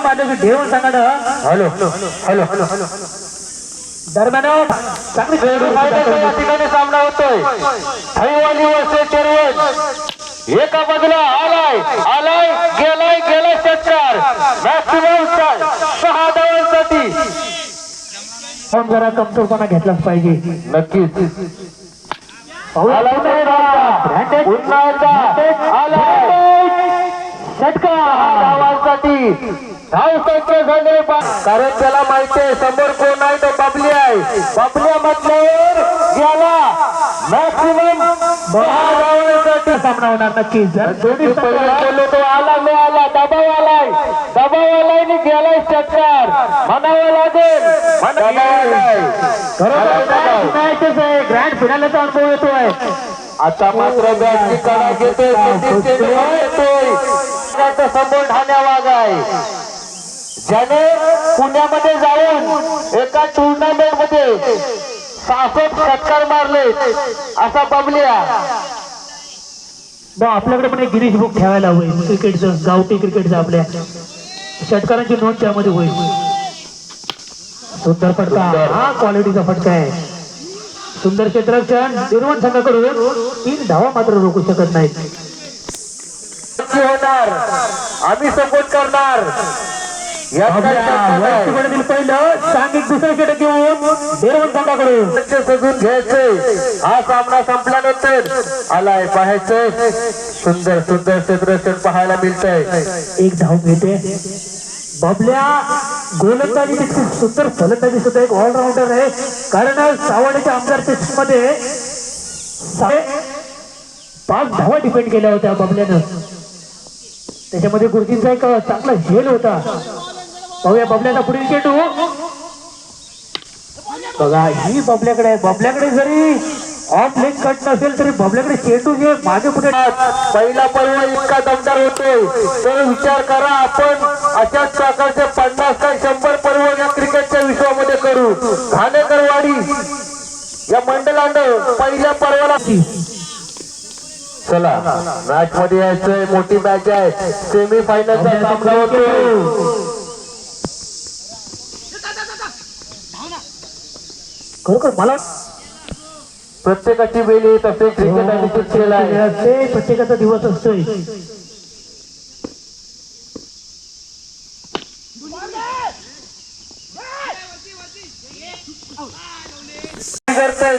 माझं देऊन सांगा ना. हॅलो हॅलो हॅलो दरम्यान चांगली या ठिकाणी सामना होतोय. थैवाली वर्सेस चेरवण. एका बाजूला आलाय आलाय गेलाय गेलाय षटकार. मॅक्सिमम 6 धावांसाठी. पण जरा कमतरपणा घेतलाच पाहिजे. नक्कीच षटकारांसाठी धाव संख्या झाले. कारण त्याला माहिती आहे समोर कोण आहे तो बबली आहे. बबल्या म्हटल्यावर गेला मॅक्सिमम 10 धावांसाठी सामना होणार नक्कीच. जर दोन्ही बोललो तो आला मी आला दबाव आलाय आणि गेलाय षटकार म्हणावं लागेल. ग्रँड फिनालेचा अनुभव येतोय. आता मात्र बॅटची कडा घेतोय समोर ठाण्या वाघ आहे. ज्याने पुण्यामध्ये जाऊन एका टुर्नामेंट मध्ये 66 षटकार मारले असा बबलिया. आपल्याकडे पण एक गिरीश बुक ठेवायला होईल क्रिकेटचं. गावठी क्रिकेटचं आपल्या षटकारांची नोंद त्यामध्ये होईल. सुंदर फटका. हा क्वालिटीचा फटका आहे. सुंदर क्षेत्ररक्षण. निर्वण संघाकडून 3 धावा मात्र रोखू शकत नाहीत. होणार आम्ही सपोर्ट करणार. पहिलं सांघिक दुसरं षटक घेऊन निर्वण संघाकडून सजून घ्यायचंय. हा सामना संपल्यानंतर आलाय पाहायचंय. सुंदर सुंदर क्षेत्ररक्षण पाहायला मिळतंय. 1 धाव मिळते. बबल्या गोलंदाजी सुंदर फलंदाजी सुद्धा एक ऑलराऊंडर आहे. कारण सावडेच्या आमदार टेस्ट मध्ये 5 धावा डिपेंड केल्या होत्या बबल्यानं. त्याच्यामध्ये गुरुजींचा एक चांगला झेल होता. पाहूया बबल्याचा पुढील चेंडू. बघा ही बबल्याकडे आहे. बबल्याकडे जरी ऑफ लेग कट नसेल तरी बबल्याकडे चेंडू जे मागे पुढे. पहिला पर्व इतका दमदार होतोय तर विचार करा आपण अशाच प्रकारचे 50 का 100 पर्व या क्रिकेटच्या विश्वामध्ये करू. घाणेकरवाडी या मंडळानं पहिल्या पर्वाला. चला मॅच मध्ये यायचंय. मोठी मॅच आहे. सेमी फायनलचा सामना होतो. खरोखर मला प्रत्येकाची वेळ येत असते. क्रिकेट आणि खेळ आहे. प्रत्येकाचा दिवस असतोय.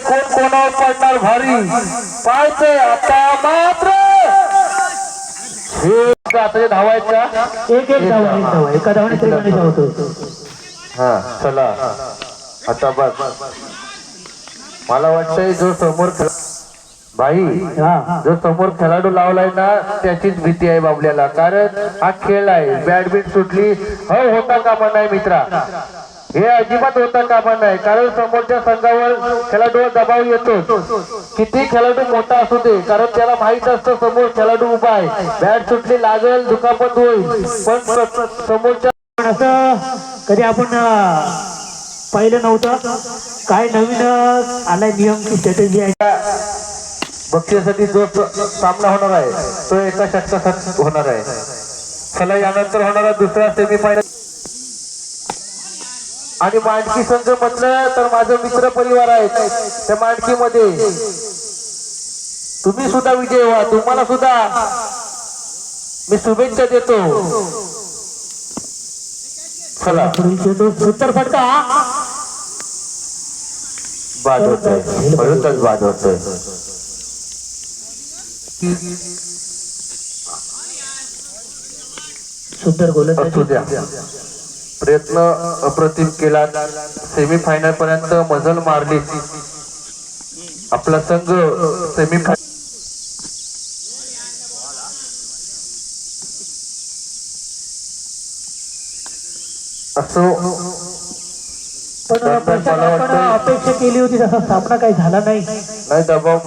कोण कोणावर पडणार भारी पाहायचंय. आता मात्र हे धावायचा. एक धावा एका धावाने त्रिकोणी धावतो. हा चला आता बघ. मला वाटतंय जो समोर भाई जो समोर खेळाडू लावलाय ना त्याचीच भीती आहे बाबल्याला. कारण हा खेळ आहे. बॅडमिंटन सुटली होता कामा नाही मित्रा. हे अजिबात होता कामा नाही. कारण समोरच्या संघावर खेळाडूवर दबाव येतो. किती खेळाडू मोठा असू दे. कारण त्याला माहित असतं समोर खेळाडू उभा आहे. बॅट सुटली लागेल दुखापत होईल. पण समोरच्या असं कधी आपण पाहिलं नव्हतं. काय नवीन आलाय नियम की स्ट्रॅटेजी आहे. बक्षीसाठी जो सामना होणार आहे तो एका षटकासाठी होणार आहे. चला यानंतर होणारा दुसरा सेमीफायनल. आणि मांडकी संघ म्हटलं तर माझं मित्र परिवार आहे. त्या मांडकीमध्ये तुम्ही सुद्धा विजय व्हा. तुम्हाला सुद्धा मी शुभेच्छा देतो. चला सुंदर फटका. बाद होतोय. परतच बाद होतोय. सुंदर गोलंदाजी. प्रयत्न अप्रतिम केला. सेमीफायनल पर्यंत मजल मारली. आपला संघ सेमीफायनल असो. पण अपेक्षा केली होती तसा सामना काही झाला नाही. दबाव